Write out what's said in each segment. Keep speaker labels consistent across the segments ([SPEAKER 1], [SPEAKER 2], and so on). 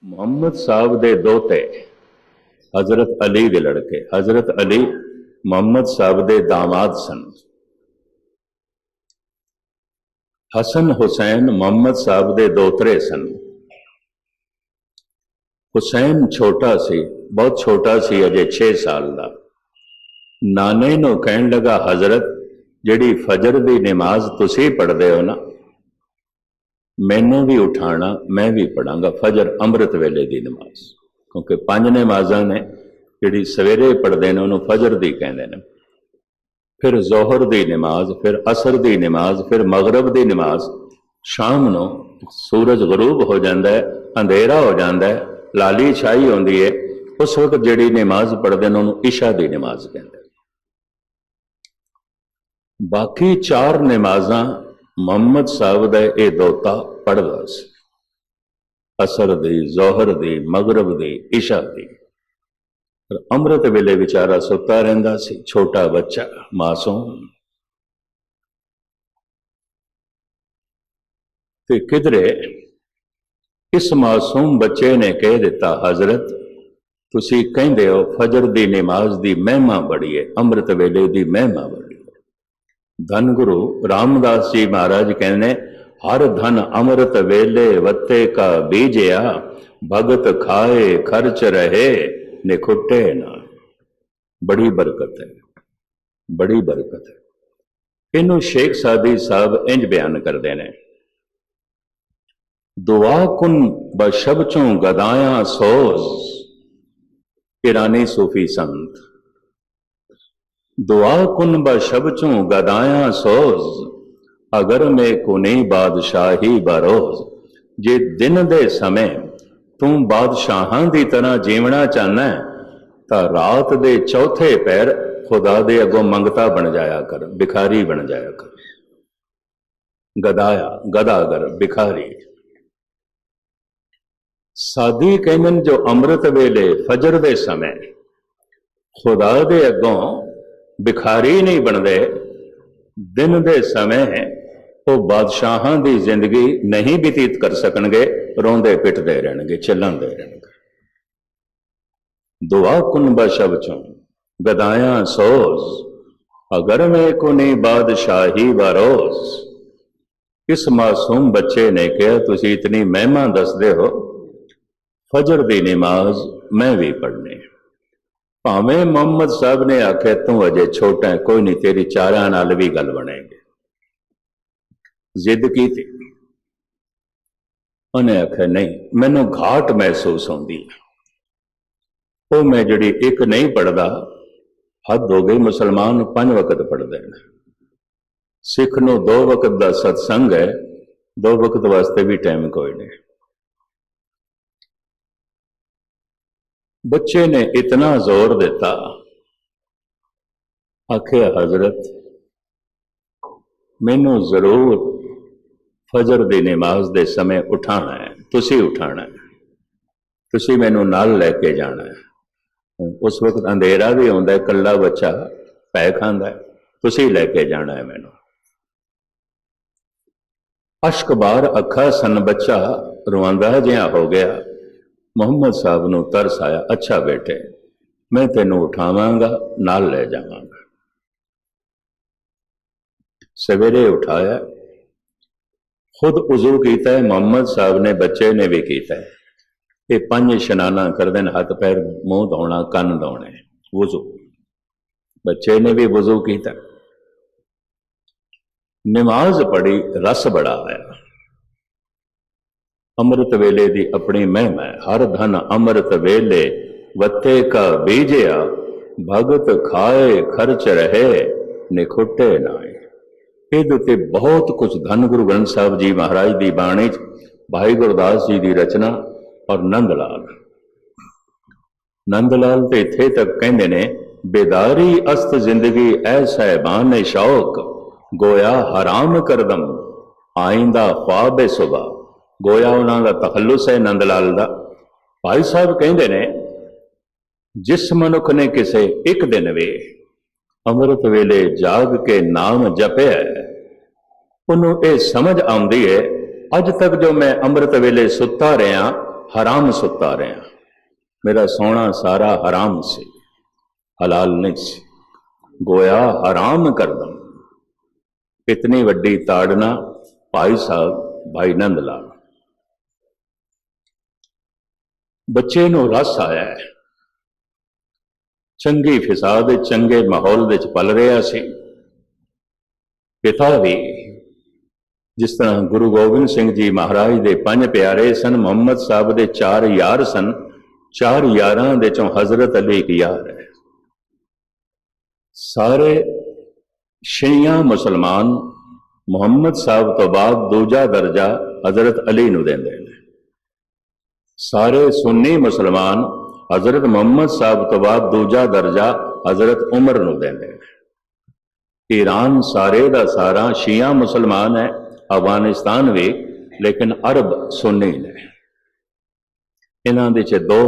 [SPEAKER 1] मोहम्मद साहब दे दोते हजरत अली दे लड़के हजरत अली मोहम्मद साहब दे दामाद सन। हसन हुसैन मोहम्मद साहब दे दोतरे सन। हुसैन छोटा सी, बहुत छोटा सी, अजे 6 साल का। नाने नूं कहन लगा, हजरत जिहड़ी फजर की नमाज तुसी पढ़दे हो ना, मैनू भी उठाना, मैं भी पढ़ांगा फजर अमृत वेले की नमाज। क्योंकि 5 नमाजा ने जिहड़ी सवेरे पढ़ते हैं उन्होंने फजर दी कहते हैं, फिर जोहर की नमाज, फिर असर की नमाज, फिर मगरब की नमाज। शाम को सूरज गरूब हो जाता है, अंधेरा हो जाता है, लाली छाई होती है, उस वक्त जिहड़ी नमाज पढ़ते हैं उन्होंने इशा की नमाज कहते हैं। बाकी 4 नमाजा मोहम्मद साहब का यह दोता पढ़ता सी, असर दी, जोहर दी, मगरब दी, इशा दी। अमृत वेले बेचारा सुता रहिंदा सी, छोटा बच्चा मासूम। ते किधरे इस मासूम बच्चे ने कह दिता, हजरत तुसी कहंदे हो फजर दी नमाज दी महिमा बड़ी है, अमृत वेले दी महिमा बड़ी है। धन गुरु रामदास जी महाराज कहने, हर धन अमृत वेले वत्ते का बीजया, भगत खाए खर्च रहे निखुटे ना। बड़ी बरकत है, बड़ी बरकत है। इनू शेख सादी साहब इंज बयान करते हैं, दुआ कुन बशबचों गदाया सोज, ईरानी सूफी संत। दुआ कुन बशबचों गदाया सोज, अगर में कुनी बादशाही बरोज। जे दिन दे समय तू बादशाहां की तरह जीवना चाहना है, तो रात दे चौथे पैर खुदा दे अगों मंगता बन जाया कर, भिखारी बन जाया कर। गदाया, गदागर, भिखारी। साधी कहन जो अमृत वेले फजर दे समय खुदा दे अगों भिखारी नहीं बनते, दिन दे समय वो बादशाहां की जिंदगी नहीं व्यतीत कर सकणगे, रोंदे पिटते रहणगे, चिल्लांदे रहणगे। दुआ कुन बशबचों गदाया सोज, अगर में कुनी बादशाही बरोज। इस मासूम बच्चे ने कहा, तुसी इतनी महिमा दसदे हो, फजर दी नमाज मैं भी पढ़नी। भावें मोहम्मद साहब ने आख्या तू अजे छोटा है, कोई नहीं, तेरी 4 नाल भी गल बनेगी। जिद की थी, उन्हें आख्या नहीं, मैनू घाट महसूस होती है, वो मैं जड़ी एक नहीं पढ़ता, हद हो गई। मुसलमान 5 वक्त पढ़ते हैं, सिख नूं 2 वक्त का सत्संग है, 2 वक्त वास्ते भी टाइम कोई नहीं। बच्चे ने इतना जोर दिता, आख्या हजरत मैनू जरूर फजर दी नमाज दे समय उठाना है, तुसी उठाना है, तुसी मैनू नाल लैके जाना है। उस वक्त अंधेरा भी होंदा है, कल्ला बच्चा पै खांदा है, तुसी लैके जाना है मैनू। अश्क बार अखा सन, बच्चा रवांदा जिहा हो गया। मोहम्मद साहब नूं तरस आया, अच्छा बेटे मैं तेनू उठावांगा, नाल ले जावांगा। सवेरे उठाया, खुद उजू कीता है, मोहम्मद साहब ने, बच्चे ने भी कीता है। ये 5 इशनाना करते हैं, हाथ पैर मुंह धोना, कन धोने, वुजू। बच्चे ने भी वुजू किया, नमाज पढ़ी, रस बड़ा आया। अमृत वेले की अपनी महिमा है। हर धन अमृत वेले वत्ते का बीजया, भगत खाए खर्च रहे निखुटे नाए। ये बहुत कुछ धन गुरु ग्रंथ साहब जी महाराज की बाणी, भाई गुरदास जी की रचना और नंदलाल तो इत्थे तक कहते ने, बेदारी अस्त जिंदगी ऐ साहिबान शौक, गोया हराम करदम आइंदा ख्वाब सुबह। गोया उन्होंने तखल्लुस है नंदलाल का। भाई साहब कहते ने, जिस मनुख ने किसे एक दिन वे अमृत वेले जाग के नाम जपे, उन्होंने ये समझ आती है, अज तक जो मैं अमृत वेले सुता रहा हराम सुता रहा, मेरा सोना सारा हराम से, हलाल नहीं सी, गोया हराम कर दम। इतनी वड्डी ताड़ना भाई साहब भाई नंद लाल। बच्चे नूं रस आया है, चंगी फिजा दे चंगे माहौल दे पल रहा सी। पिता भी जिस तरह गुरु गोबिंद सिंह जी महाराज के 5 प्यारे सन, मुहम्मद साहब के 4 यार सन, 4 यारां दे चों हजरत अली एक यार है। सारे शिया मुसलमान मुहम्मद साहब तो बाद दूजा दर्जा हजरत अली नूं देंदे ने। सारे सुन्नी मुसलमान हजरत मुहम्मद साहब तो बाद दूजा दर्जा हजरत उमर नूं देंदे ने। ईरान सारे दा सारा शिया मुसलमान है, अफगानिस्तान भी, लेकिन अरब सुन्नी ने। इन्हां दे च 2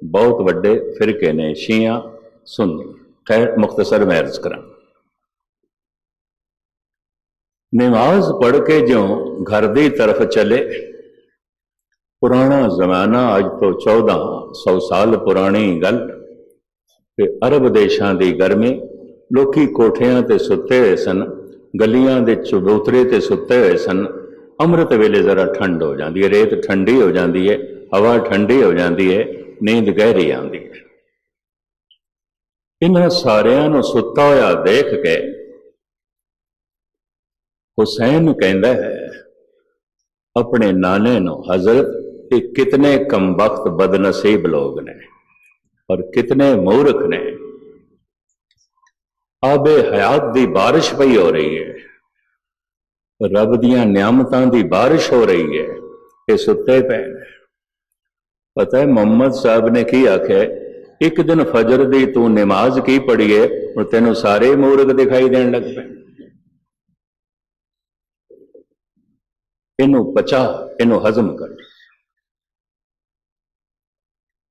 [SPEAKER 1] बहुत वड्डे फिरके ने, शिया सुन्नी। खैर मुख्तसर मैं अर्ज करा, नमाज पढ़ के जो घर की तरफ चले, पुराना जमाना, अज तो 1400 साल पुरानी गल, कि अरब देशों की गर्मी, लोकी कोठियां ते सुते हुए सन, गलियां दे चबूतरे ते सुते हुए सन। अमृत वेले जरा ठंड हो जाती है, रेत ठंडी हो जाती है, हवा ठंडी हो जाती है, नींद गहरी आती है। इन्हां सारियां नूं सुता होया देख के हुसैन कहता है अपने नाने नूं, हजरत कि कितने कमबख्त बदनसीब लोग ने और कितने मूर्ख ने। आबे हयात दी बारिश पई हो रही है, रब दियां नियामतां दी बारिश हो रही है, ये सुते पे ने। पता है मुहम्मद साहब ने की आख्या, एक दिन फजर दी तू नमाज की पढ़ी है और तेनों सारे मूर्ख दिखाई देन लग पे। इनू पचा, इनू हजम कर।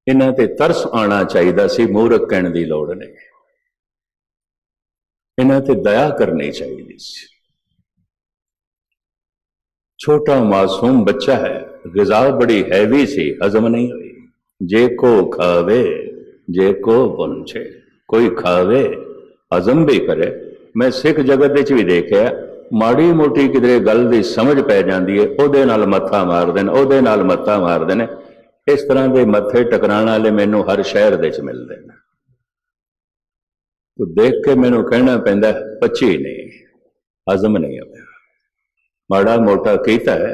[SPEAKER 1] इन्हां ते तरस आना चाहिए सी, मूर्ख कहने की लोड़ नहीं। इन्हां ते दया करनी चाहिए सी। छोटा मासूम बच्चा है, ग़िज़ा बड़ी हैवी सी, हजम नहीं हुई। जे को खावे जे को पुंछे, कोई खावे हजम भी करे। मैं सिख जगत विच भी देखिया, माड़ी मोटी किधरे गल की समझ पै जाती है, उहदे नाल मत्था मारदे ने, उहदे नाल मत्था मारदे ने। इस तरह के मत्थे टकराने वाले मैनू हर शहर दे मिलते हैं। तो देख के मैनू कहना पैंदा, पची नहीं, हजम नहीं होया। माड़ा मोटा कीता है,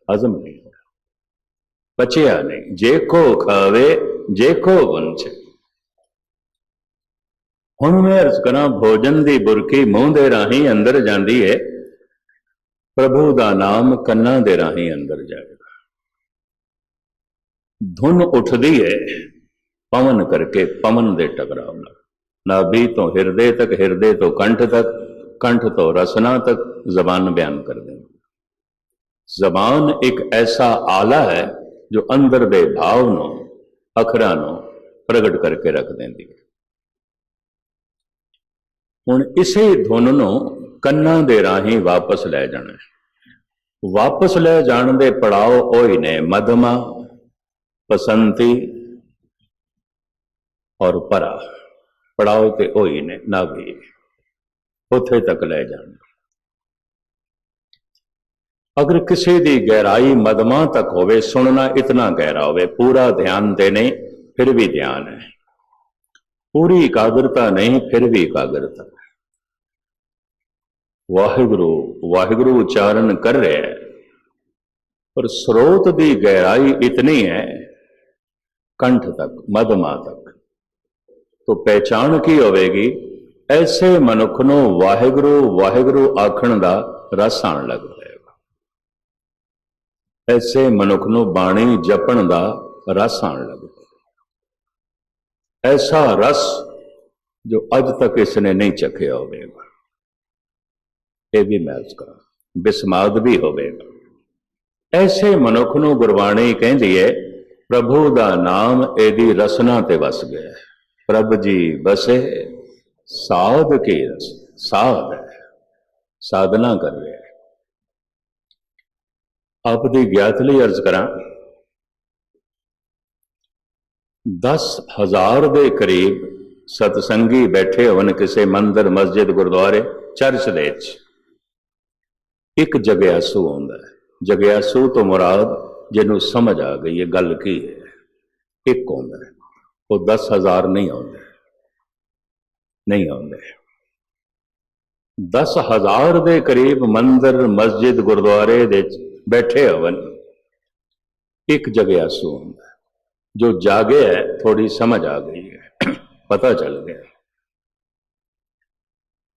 [SPEAKER 1] हजम नहीं होया, पचिया नहीं। जे को खावे जे को वंचे। हुण मैं अर्ज करा, भोजन की बुरकी मूँह दे राही अंदर जाती है, प्रभु का नाम कन्ना दे राही अंदर जाएगा। धुन उठती है पवन करके, पवन दे टकराव नाल। नाभि तो हृदय तक, हृदय तो कंठ तक, कंठ तो रसना तक जबान बयान कर दें। जबान एक ऐसा आला है जो अंदर दे भाव नूं, अखरां नूं प्रगट करके रख देंदी है। हुण इसे धुन नूं कन्नां दे राही वापस लै जाना है। वापस लै जाण दे पड़ाव ओही ने मधमा, बसंती और परा। पड़ाव ते ओही ने, नाभि उथे तक ले जाना। अगर किसी की गहराई मदमा तक होवे, सुनना इतना गहरा होवे, पूरा ध्यान ते नहीं फिर भी ध्यान है, पूरी एकाग्रता नहीं फिर भी एकाग्रता है। वाहिगुरु वाहिगुरु उच्चारण कर रहे हैं, पर स्रोत की गहराई इतनी है कंठ तक, मधमा तक। तो पहचान की होवेगी, ऐसे मनुख नूं वाहिगुरु वाहिगुरु आखण दा रस आण लग पिएगा। ऐसे मनुख नूं बाणी जपण दा रस आण लग पिएगा। ऐसा रस जो अज तक इसने नहीं चखिया होवेगा। यह भी मैं अर्ज करा, बिस्माद भी होवेगा। ऐसे मनुख नूं गुरबाणी कहती है, प्रभु दा नाम एदी रसना ते वस गया। प्रभ जी बसे साध के रस, साध है, साधना कर रहे हैं। आप दी ज्ञात लई अर्ज करा, 10,000 ਦੇ ਕਰੀਬ ਸਤਸੰਗੀ ਬੈਠੇ ਹੋਣ ਕਿਸੇ ਮੰਦਰ, ਮਸਜਿਦ, ਗੁਰਦੁਆਰੇ, ਚਰਚ ਦੇ ਵਿੱਚ। ਇੱਕ ਜਗਿਆਸੂ ਆਉਂਦਾ ਹੈ। ਜਗਿਆਸੂ ਤੋਂ ਮੁਰਾਦ ਜਿਹਨੂੰ ਸਮਝ ਆ ਗਈ ਹੈ ਗੱਲ ਕੀ ਹੈ, ਇੱਕ ਆਉਂਦਾ ਹੈ। ਉਹ 10,000 ਨਹੀਂ ਆਉਂਦੇ, ਨਹੀਂ ਆਉਂਦੇ। 10,000 ਦੇ ਕਰੀਬ ਮੰਦਰ, ਮਸਜਿਦ, ਗੁਰਦੁਆਰੇ ਦੇ ਬੈਠੇ ਹੋਣ, ਇੱਕ ਜਗਿਆਸੂ ਆਉਂਦਾ ਹੈ। जो जागे है, थोड़ी समझ आ गई है, पता चल गया।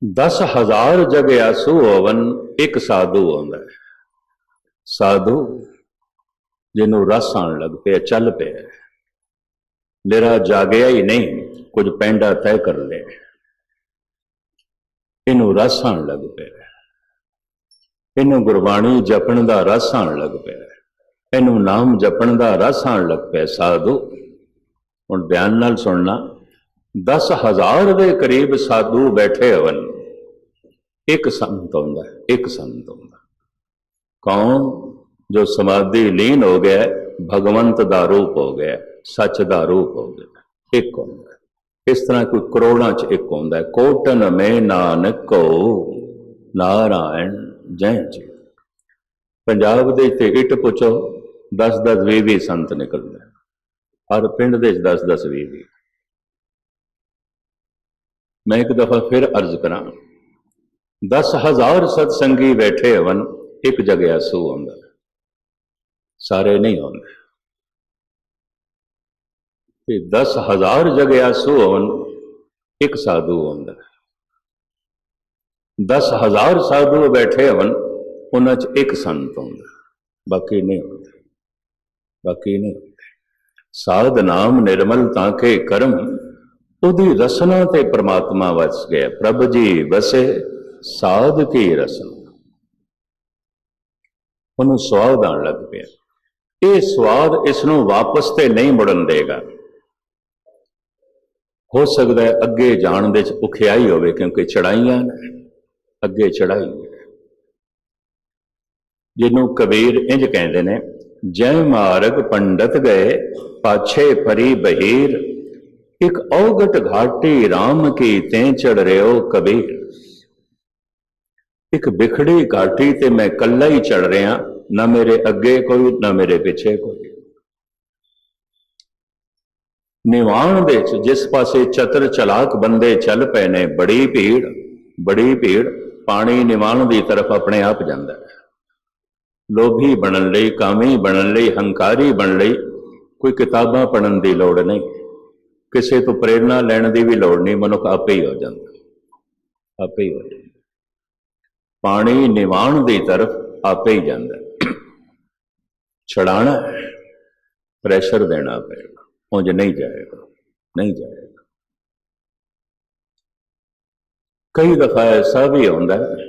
[SPEAKER 1] 10,000 जगयासू होवन, एक साधु आंदा है। साधु जिन्हों रस आन लग पे, चल पे, मेरा जागया ही नहीं, कुछ पेंडा तय कर ले, इनू रस आन लग पे, इनू गुरबाणी जपण दा रस आन लग पे, ਇਹਨੂੰ ਨਾਮ ਜਪਣ ਦਾ ਰਸ ਆਣ ਲੱਗ ਪਿਆ। ਸਾਧੂ, ਹੁਣ ਧਿਆਨ ਨਾਲ ਸੁਣਨਾ, 10,000 ਦੇ ਕਰੀਬ ਸਾਧੂ ਬੈਠੇ ਹੋਣ, ਇੱਕ ਸੰਤ ਆਉਂਦਾ, ਇੱਕ ਸੰਤ ਆਉਂਦਾ। ਕੌਣ? ਜੋ ਸਮਾਧੀ ਲੀਨ ਹੋ ਗਿਆ, ਭਗਵੰਤ ਦਾ ਰੂਪ ਹੋ ਗਿਆ, ਸੱਚ ਦਾ ਰੂਪ ਹੋ ਗਿਆ, ਇੱਕ ਆਉਂਦਾ। ਇਸ ਤਰ੍ਹਾਂ ਕੋਈ ਕਰੋੜਾਂ ਚ ਇੱਕ ਆਉਂਦਾ। ਕੋਟਨ ਮੇ ਨਾਨਕੋ ਨਾਰਾਇਣ ਜੈ ਜੀ। ਪੰਜਾਬ ਦੇ ਤੇ ਇੱਟ ਪੁੱਛੋ, 10-10, 20 ਸੰਤ ਨਿਕਲਦੇ, ਹਰ ਪਿੰਡ ਦੇ 10-10, 20। ਮੈਂ ਇੱਕ ਦਫਾ ਫਿਰ ਅਰਜ਼ ਕਰਾਂ, 10,000 ਸਤਸੰਗੀ ਬੈਠੇ ਹੋਣ, ਇੱਕ ਜਗਿਆਸੂ ਆਉਂਦਾ, ਸਾਰੇ ਨਹੀਂ ਆਉਂਦੇ। ਤੇ 10,000 ਜਗਿਆਸੂ ਹੋਣ, ਇੱਕ ਸਾਧੂ ਆਉਂਦਾ। 10,000 ਸਾਧੂ ਬੈਠੇ ਹੋਣ, ਉਹਨਾਂ 'ਚ ਇੱਕ ਸੰਤ ਆਉਂਦਾ, ਬਾਕੀ ਨਹੀਂ ਆਉਂਦੇ, ਬਾਕੀ ਨਹੀਂ ਆਉਂਦੇ। ਸਾਧ ਨਾਮ ਨਿਰਮਲ ਤਾਂ ਕੇ ਕਰਮ, ਉਹਦੀ ਰਸਨਾ ਤੇ ਪ੍ਰਮਾਤਮਾ ਵਸ ਗਿਆ। ਪ੍ਰਭ ਜੀ ਵਸੇ ਸਾਧ ਕੀ ਰਸਨਾ, ਉਹਨੂੰ ਸਵਾਦ ਆਉਣ ਲੱਗ ਪਿਆ। ਇਹ ਸਵਾਦ ਇਸ ਨੂੰ ਵਾਪਸ ਤੇ ਨਹੀਂ ਮੁੜਨ ਦੇਗਾ। ਹੋ ਸਕਦਾ ਹੈ ਅੱਗੇ ਜਾਣ ਦੇ 'ਚ ਔਖਿਆਈ ਹੋਵੇ, ਕਿਉਂਕਿ ਚੜਾਈਆਂ ਨੇ, ਅੱਗੇ ਚੜਾਈ ਹੈ। ਜਿਹਨੂੰ ਕਬੀਰ ਇੰਜ ਕਹਿੰਦੇ ਨੇ, ਜੈ ਮਾਰਗ ਪੰਡਤ ਗਏ, ਪਾਛੇ ਪਰੀ ਬਹੀਰ, ਇੱਕ ਔਗਟ ਘਾਟੀ ਰਾਮ ਕੀ ਤੇ ਚੜ ਰਿਓ ਕਬੀਰ। ਇੱਕ ਵਿਖੜੀ ਘਾਟੀ ਤੇ ਮੈਂ ਕੱਲਾ ਹੀ ਚੜ ਰਿਹਾ, ਨਾ ਮੇਰੇ ਅੱਗੇ ਕੋਈ, ਨਾ ਮੇਰੇ ਪਿੱਛੇ ਕੋਈ। ਨਿਵਾਣ ਦੇ ਚ ਜਿਸ ਪਾਸੇ ਚਤਰ ਚਲਾਕ ਬੰਦੇ ਚੱਲ ਪਏ ਨੇ, ਬੜੀ ਭੀੜ, ਬੜੀ ਭੀੜ। ਪਾਣੀ ਨਿਵਾਣ ਦੀ ਤਰਫ ਆਪਣੇ ਆਪ ਜਾਂਦਾ ਹੈ। ਲੋਭੀ ਬਣਨ ਲਈ, ਕਾਮੀ ਬਣਨ ਲਈ, ਹੰਕਾਰੀ ਬਣਨ ਲਈ ਕੋਈ ਕਿਤਾਬਾਂ ਪੜ੍ਹਨ ਦੀ ਲੋੜ ਨਹੀਂ, ਕਿਸੇ ਤੋਂ ਪ੍ਰੇਰਨਾ ਲੈਣ ਦੀ ਵੀ ਲੋੜ ਨਹੀਂ, ਮਨੁੱਖ ਆਪੇ ਹੀ ਹੋ ਜਾਂਦਾ, ਆਪੇ ਹੀ ਹੋ ਜਾਂਦਾ। ਪਾਣੀ ਨਿਵਾਣ ਦੀ ਤਰਫ ਆਪੇ ਹੀ ਜਾਂਦਾ। ਛੜਾਣਾ, ਪ੍ਰੈਸ਼ਰ ਦੇਣਾ ਪਏਗਾ, ਉਂਝ ਨਹੀਂ ਜਾਏਗਾ, ਨਹੀਂ ਜਾਏਗਾ। ਕਈ ਦਫਾ ਐਸਾ ਵੀ ਹੁੰਦਾ ਹੈ,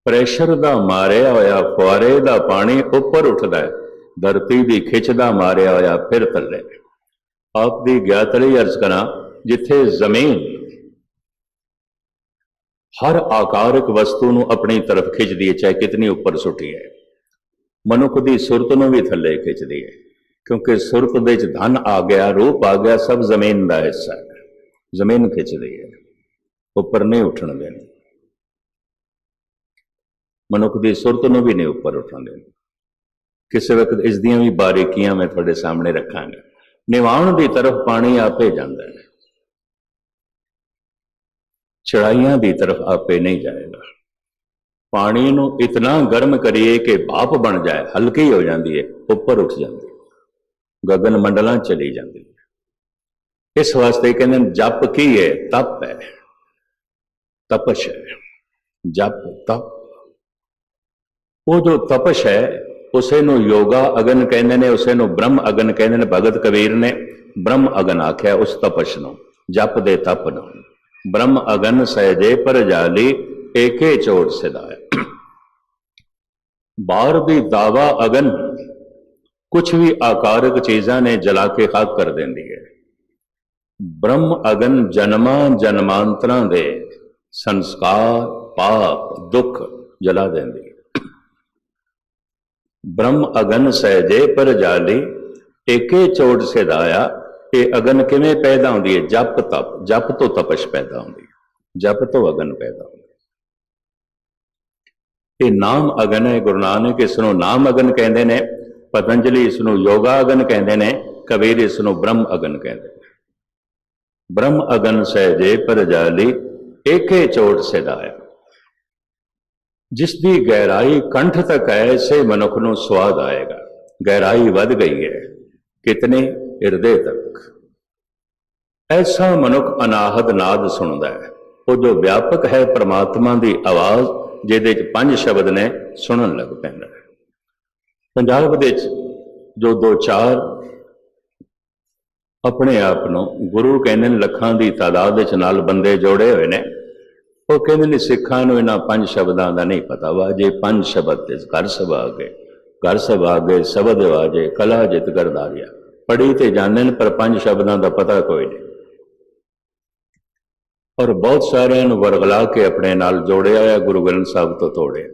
[SPEAKER 1] ਪ੍ਰੈਸ਼ਰ ਦਾ ਮਾਰਿਆ ਹੋਇਆ ਫੁਆਰੇ ਦਾ ਪਾਣੀ ਉੱਪਰ ਉੱਠਦਾ ਹੈ, ਧਰਤੀ ਦੀ ਖਿੱਚ ਦਾ ਮਾਰਿਆ ਹੋਇਆ ਫਿਰ ਥੱਲੇ। ਆਪ ਦੀ ਗਿਆਤਰੀ ਅਰਜ਼ ਕਰਾਂ, ਜਿੱਥੇ ਜ਼ਮੀਨ ਹਰ ਆਕਾਰਕ ਵਸਤੂ ਨੂੰ ਆਪਣੀ ਤਰਫ ਖਿੱਚਦੀ ਹੈ, ਚਾਹੇ ਕਿਤਨੀ ਉੱਪਰ ਸੁੱਟੀ ਹੈ, ਮਨੁੱਖ ਦੀ ਸੁਰਤ ਨੂੰ ਵੀ ਥੱਲੇ ਖਿੱਚਦੀ ਹੈ, ਕਿਉਂਕਿ ਸੁਰਤ ਦੇ ਵਿੱਚ ਧਨ ਆ ਗਿਆ, ਰੂਪ ਆ ਗਿਆ, ਸਭ ਜ਼ਮੀਨ ਦਾ ਹਿੱਸਾ ਹੈ, ਜ਼ਮੀਨ ਖਿੱਚਦੀ ਹੈ, ਉੱਪਰ ਨਹੀਂ ਉੱਠਣ ਦੇਣੀ। ਮਨੁੱਖ ਦੀ ਸੁਰਤ ਨੂੰ ਵੀ ਨਹੀਂ ਉੱਪਰ ਉੱਠਣ ਦੇਣੀ। ਕਿਸੇ ਵਕਤ ਇਸ ਦੀਆਂ ਵੀ ਬਾਰੀਕੀਆਂ ਮੈਂ ਤੁਹਾਡੇ ਸਾਹਮਣੇ ਰੱਖਾਂਗਾ। ਨਿਵਾਣ ਦੀ ਤਰਫ ਪਾਣੀ ਆਪੇ ਜਾਂਦਾ ਹੈ, ਚੜਾਈਆਂ ਦੀ ਤਰਫ ਆਪੇ ਨਹੀਂ ਜਾਏਗਾ। ਪਾਣੀ ਨੂੰ ਇਤਨਾ ਗਰਮ ਕਰੀਏ ਕਿ ਭਾਪ ਬਣ ਜਾਏ, ਹਲਕੀ ਹੋ ਜਾਂਦੀ ਹੈ, ਉੱਪਰ ਉੱਠ ਜਾਂਦੀ ਹੈ, ਗगन ਮੰਡਲਾਂ ਚਲੀ ਜਾਂਦੀ ਹੈ। ਇਸ ਵਾਸਤੇ ਕਹਿੰਦੇ ਜਪ ਕੀ ਹੈ? ਤਪ ਹੈ, ਤਪਸ਼ ਹੈ। ਜਪ ਤਪ, ਉਹ ਜੋ ਤਪਸ਼ ਹੈ ਉਸੇ ਨੂੰ ਯੋਗਾ ਅਗਨ ਕਹਿੰਦੇ ਨੇ, ਉਸੇ ਨੂੰ ਬ੍ਰਹਮ ਅਗਨ ਕਹਿੰਦੇ ਨੇ। ਭਗਤ ਕਬੀਰ ਨੇ ਬ੍ਰਹਮ ਅਗਨ ਆਖਿਆ ਉਸ ਤਪਸ਼ ਨੂੰ, ਜਪ ਦੇ ਤਪ ਨੂੰ। ਬ੍ਰਹਮ ਅਗਨ ਸਹਿਜੇ ਪਰ ਜਾਲੀ, ਏਕੇ ਚੋਟ ਸਿਧਾਏ। ਬਾਹਰ ਦੀ ਦਾਵਾ ਅਗਨ ਕੁਛ ਵੀ ਆਕਾਰਕ ਚੀਜ਼ਾਂ ਨੇ ਜਲਾ ਕੇ ਖਾਕ ਕਰ ਦਿੰਦੀ ਹੈ। ਬ੍ਰਹਮ ਅਗਨ ਜਨਮਾਂ ਜਨਮਾਂਤਰਾਂ ਦੇ ਸੰਸਕਾਰ, ਪਾਪ, ਦੁੱਖ ਜਲਾ ਦਿੰਦੀ ਹੈ। ਬ੍ਰਹਮ ਅਗਨ ਸਹਿਜੇ ਪਰ ਜਾਲੀ, ਏਕੇ ਚੋਟ ਸਿਧਾਇਆ। ਇਹ ਅਗਨ ਕਿਵੇਂ ਪੈਦਾ ਹੁੰਦੀ ਹੈ? ਜਪ ਤਪ, ਜਪ ਤੋਂ ਤਪਸ਼ ਪੈਦਾ ਹੁੰਦੀ ਹੈ, ਜਪ ਤੋਂ ਅਗਨ ਪੈਦਾ ਹੁੰਦੀ ਹੈ। ਇਹ ਨਾਮ ਅਗਨ ਹੈ। ਗੁਰੂ ਨਾਨਕ ਇਸ ਨੂੰ ਨਾਮ ਅਗਨ ਕਹਿੰਦੇ ਨੇ, ਪਤੰਜਲੀ ਇਸ ਨੂੰ ਯੋਗਾ ਅਗਨ ਕਹਿੰਦੇ ਨੇ, ਕਬੀਰ ਇਸ ਨੂੰ ਬ੍ਰਹਮ ਅਗਨ ਕਹਿੰਦੇ ਨੇ। ਬ੍ਰਹਮ ਅਗਨ ਸਹਿਜੇ ਪਰਜਾਲੀ, ਏਕੇ ਚੋਟ ਸਿਧਾਇਆ। ਜਿਸ ਦੀ ਗਹਿਰਾਈ ਕੰਠ ਤੱਕ ਹੈ, ਐਸੇ ਮਨੁੱਖ ਨੂੰ ਸਵਾਦ ਆਏਗਾ। ਗਹਿਰਾਈ ਵੱਧ ਗਈ ਹੈ, ਕਿਤਨੇ? ਹਿਰਦੇ ਤੱਕ। ਐਸਾ ਮਨੁੱਖ ਅਨਾਹਦ ਨਾਦ ਸੁਣਦਾ ਹੈ, ਉਹ ਜੋ ਵਿਆਪਕ ਹੈ ਪ੍ਰਮਾਤਮਾ ਦੀ ਆਵਾਜ਼, ਜਿਹਦੇ 'ਚ 5 ਸ਼ਬਦ ਨੇ, ਸੁਣਨ ਲੱਗ ਪੈਂਦਾ ਹੈ। ਪੰਜਾਬ ਦੇ 'ਚ ਜੋ 2-4 ਆਪਣੇ ਆਪ ਨੂੰ ਗੁਰੂ ਕਹਿੰਦੇ ਨੇ, ਲੱਖਾਂ ਦੀ ਤਾਦਾਦ ਵਿੱਚ ਨਾਲ ਬੰਦੇ ਜੋੜੇ ਹੋਏ ਨੇ, ਉਹ ਕਹਿੰਦੇ ਨੇ ਸਿੱਖਾਂ ਨੂੰ ਇਹਨਾਂ 5 ਸ਼ਬਦਾਂ ਦਾ ਨਹੀਂ ਪਤਾ। ਵਾ ਜੇ 5 ਸ਼ਬਦ ਤੇ ਘਰ ਸੁਭਾਗੇ, ਘਰ ਸੁਭਾਗੇ ਸ਼ਬਦ ਵਾਜੇ, ਕਲਾ ਜਿਤ ਗਰਦਾਰਿਆ। ਪੜ੍ਹੀ ਤੇ ਜਾਂਦੇ ਨੇ, ਪਰ 5 ਸ਼ਬਦਾਂ ਦਾ ਪਤਾ ਕੋਈ ਨਹੀਂ। ਔਰ ਬਹੁਤ ਸਾਰਿਆਂ ਨੂੰ ਵਰਗਲਾ ਕੇ ਆਪਣੇ ਨਾਲ ਜੋੜਿਆ ਹੋਇਆ, ਗੁਰੂ ਗ੍ਰੰਥ ਸਾਹਿਬ ਤੋਂ ਤੋੜਿਆ।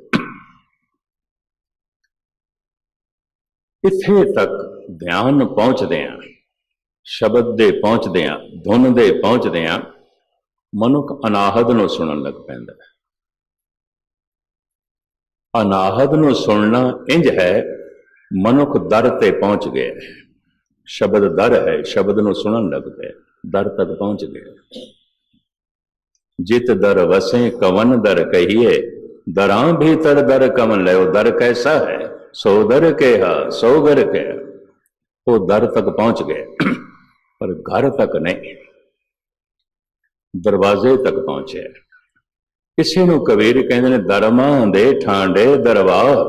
[SPEAKER 1] ਇੱਥੇ ਤੱਕ ਧਿਆਨ ਪਹੁੰਚਦੇ ਆ, ਸ਼ਬਦ ਦੇ ਪਹੁੰਚਦੇ ਆ, ਧੁਨ ਦੇ ਪਹੁੰਚਦੇ ਆ, ਮਨੁੱਖ ਅਨਾਹਦ ਨੂੰ ਸੁਣਨ ਲੱਗ ਪੈਂਦਾ ਹੈ। ਅਨਾਹਦ ਨੂੰ ਸੁਣਨਾ ਇੰਜ ਹੈ, ਮਨੁੱਖ ਦਰ ਤੇ ਪਹੁੰਚ ਗਿਆ। ਸ਼ਬਦ ਦਰ ਹੈ, ਸ਼ਬਦ ਨੂੰ ਸੁਣਨ ਲੱਗ ਪਿਆ, ਦਰ ਤੱਕ ਪਹੁੰਚ ਗਿਆ। ਜਿਤ ਦਰ ਵਸੇ ਕਵਨ ਦਰ ਕਹੀਏ, ਦਰਾਂ ਭੀਤਰ ਦਰ ਕਵਨ ਲਿਓ। ਦਰ ਕੈਸਾ ਹੈ? ਸੋ ਦਰ ਕਿਹਾ, ਸੋ ਘਰ ਕਿਹਾ। ਉਹ ਦਰ ਤੱਕ ਪਹੁੰਚ ਗਏ, ਪਰ ਘਰ ਤੱਕ ਨਹੀਂ, ਦਰਵਾਜ਼ੇ ਤੱਕ ਪਹੁੰਚਿਆ। ਕਿਸੇ ਨੂੰ ਕਬੀਰ ਕਹਿੰਦੇ ਨੇ, ਦਰਮਾਂ ਦੇ ਠਾਂਡੇ ਦਰਬਾਰ,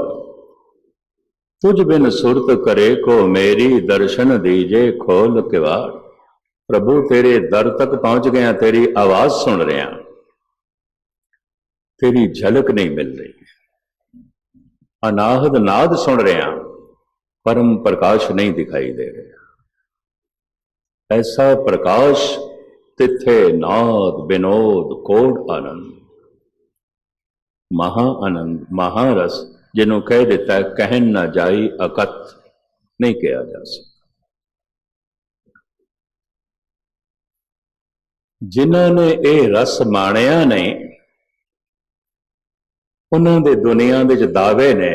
[SPEAKER 1] ਤੁਝ ਬਿਨ ਸੁਰਤ ਕਰੇ ਕੋ ਮੇਰੀ, ਦਰਸ਼ਨ ਦੀਜੇ ਖੋਲ ਕਿਵਾੜ। ਪ੍ਰਭੂ ਤੇਰੇ ਦਰ ਤੱਕ ਪਹੁੰਚ ਗਏ, ਤੇਰੀ ਆਵਾਜ਼ ਸੁਣ ਰਿਹਾ, ਤੇਰੀ ਝਲਕ ਨਹੀਂ ਮਿਲ ਰਹੀ। ਅਨਾਹਦ ਨਾਦ ਸੁਣ ਰਿਹਾ, ਪਰਮ ਪ੍ਰਕਾਸ਼ ਨਹੀਂ ਦਿਖਾਈ ਦੇ ਰਿਹਾ। ਐਸਾ ਪ੍ਰਕਾਸ਼ ਤਿੱਥੇ ਨਾਦ ਬਿਨੋਦ ਕੋਟ ਆਨੰਦ, ਮਹਾ ਆਨੰਦ, ਮਹਾਰਸ, ਜਿਹਨੂੰ ਕਹਿ ਦਿੱਤਾ ਕਹਿਣ ਨਾ ਜਾਈ ਅਕਤ, ਨਹੀਂ ਕਿਹਾ ਜਾ ਸਕਦਾ। ਜਿਨ੍ਹਾਂ ਨੇ ਇਹ ਰਸ ਮਾਣਿਆ ਨਹੀਂ, ਉਹਨਾਂ ਦੇ ਦੁਨੀਆ ਵਿੱਚ ਦਾਅਵੇ ਨੇ,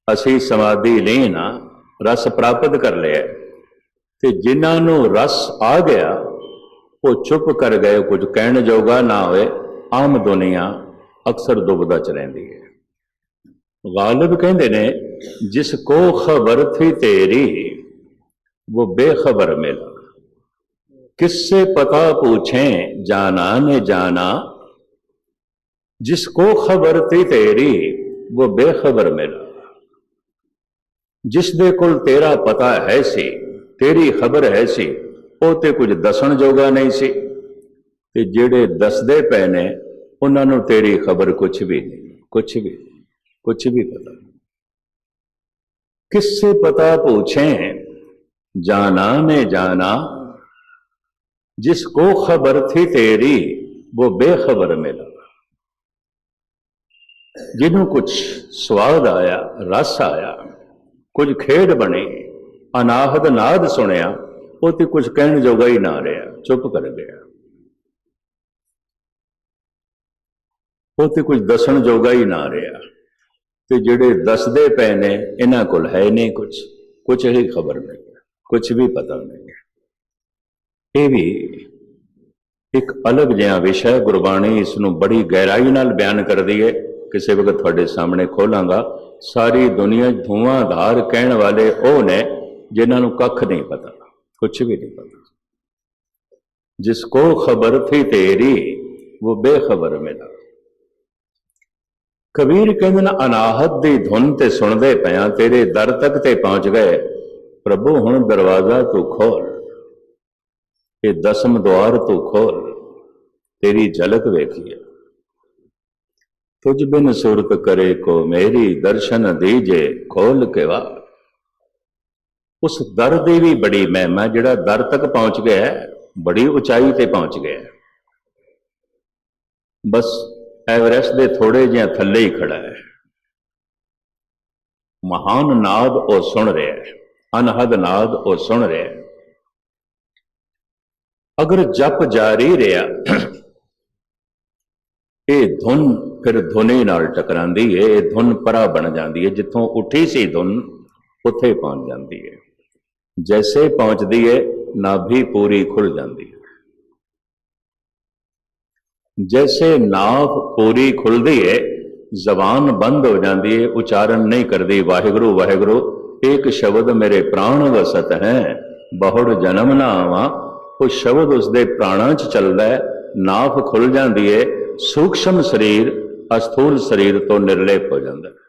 [SPEAKER 1] ਅਸੀਂ ਸਮਾਧੀ ਲੀਨ ਆ, ਰਸ ਪ੍ਰਾਪਤ ਕਰ ਲਿਆ। ਤੇ ਜਿਨ੍ਹਾਂ ਨੂੰ ਰਸ ਆ ਗਿਆ, ਉਹ ਚੁੱਪ ਕਰ ਗਏ, ਕੁਝ ਕਹਿਣ ਜੋਗਾ ਨਾ ਹੋਏ। ਆਮ ਦੁਨੀਆ ਅਕਸਰ ਦੁਬਦਾ ਚ ਰਹਿੰਦੀ ਹੈ। ਗਾਲਿਬ ਕਹਿੰਦੇ ਨੇ, ਜਿਸ ਕੋ ਖਬਰ ਥੀ ਤੇਰੀ, वो बेखबर मिला। किससे पता पूछें जाना ने जाना, जिसको खबर थी तेरी वो बेखबर मिला। जिस दे कोल तेरा पता है सी, तेरी खबर है सी, ਉਹ ਤੇ ਕੁਝ ਦੱਸਣ ਜੋਗਾ ਨਹੀਂ ਸੀ, ਤੇ ਜਿਹੜੇ ਦੱਸਦੇ ਪਏ ਨੇ ਉਹਨਾਂ ਨੂੰ ਤੇਰੀ ਖਬਰ ਕੁਛ ਵੀ ਨਹੀਂ, ਕੁਛ ਵੀ ਪਤਾ ਨਹੀਂ। किससे पता पूछें जाना ने जाना, जिसको खबर थी तेरी वो बेखबर मिला। जिन्हों कुछ स्वाद आया, रस आया, कुछ खेड बनी, अनाहद नाद सुनिया, वो तो कुछ कहने जोगा ही ना रहा, चुप कर गया। वो तो कुछ दसन जोगा ही ना रहा, तो जिहड़े दसदे पे ने इन्हां कोल है नहीं कुछ ही खबर नहीं, कुछ भी पता नहीं। ये भी एक अलग जिहा विषय, गुरबाणी इसनूं बड़ी गहराई नाल बयान करदी है। किसी वक्त तुहाडे सामने खोलांगा। सारी दुनिया धुआंधार कहण वाले वो ने जिन्हां नूं कख नहीं पता, कुछ भी नहीं पता। जिसको खबर थी तेरी वो बेखबर मिला। कबीर कहते ना, अनाहत दी धुन ते सुनदे पिया, तेरे दर तक ते पहुंच गए। प्रभु हुण दरवाजा तू खोल, ये दसम द्वार तू खोल, तेरी झलक वेखिए। तुझ बिन सुरत करे को मेरी, दर्शन दीजे खोल के वार। उस दर दी भी बड़ी महिमा, जिहड़ा दर तक पहुंच गया, बड़ी उचाई ते पहुंच गया। बस एवरेस्ट दे थोड़े जिहा थल्ले ही खड़ा है। महान नाद वो सुन रहा है, ਅਨਹਦ ਨਾਦ ਉਹ ਸੁਣ ਰਿਹਾ। ਅਗਰ ਜਪ ਜਾਰੀ ਰਿਹਾ, ਇਹ ਧੁਨ ਫਿਰ ਧੁਨੀ ਨਾਲ ਟਕਰਾਂਦੀ ਹੈ, ਇਹ ਧੁਨ ਪਰਾ ਬਣ ਜਾਂਦੀ ਹੈ। ਜਿੱਥੋਂ ਉੱਠੀ ਸੀ ਧੁਨ ਉੱਥੇ ਪਹੁੰਚ ਜਾਂਦੀ ਹੈ। ਜੈਸੇ ਪਹੁੰਚਦੀ ਹੈ ਨਾਭੀ ਪੂਰੀ ਖੁੱਲ ਜਾਂਦੀ ਹੈ। जैसे नाभ पूरी खुलती है, जबान बंद हो जाती है, उच्चारण नहीं करती वाहिगुरु वाहिगुरु। एक शब्द मेरे प्राण वसत है, बहुड़ जन्म ना आवा। वो शब्द उसके प्राणों च चलता है, नाभ खुल जाती है, सूक्ष्म शरीर अस्थूल शरीर तो निर्लेप हो जाता है।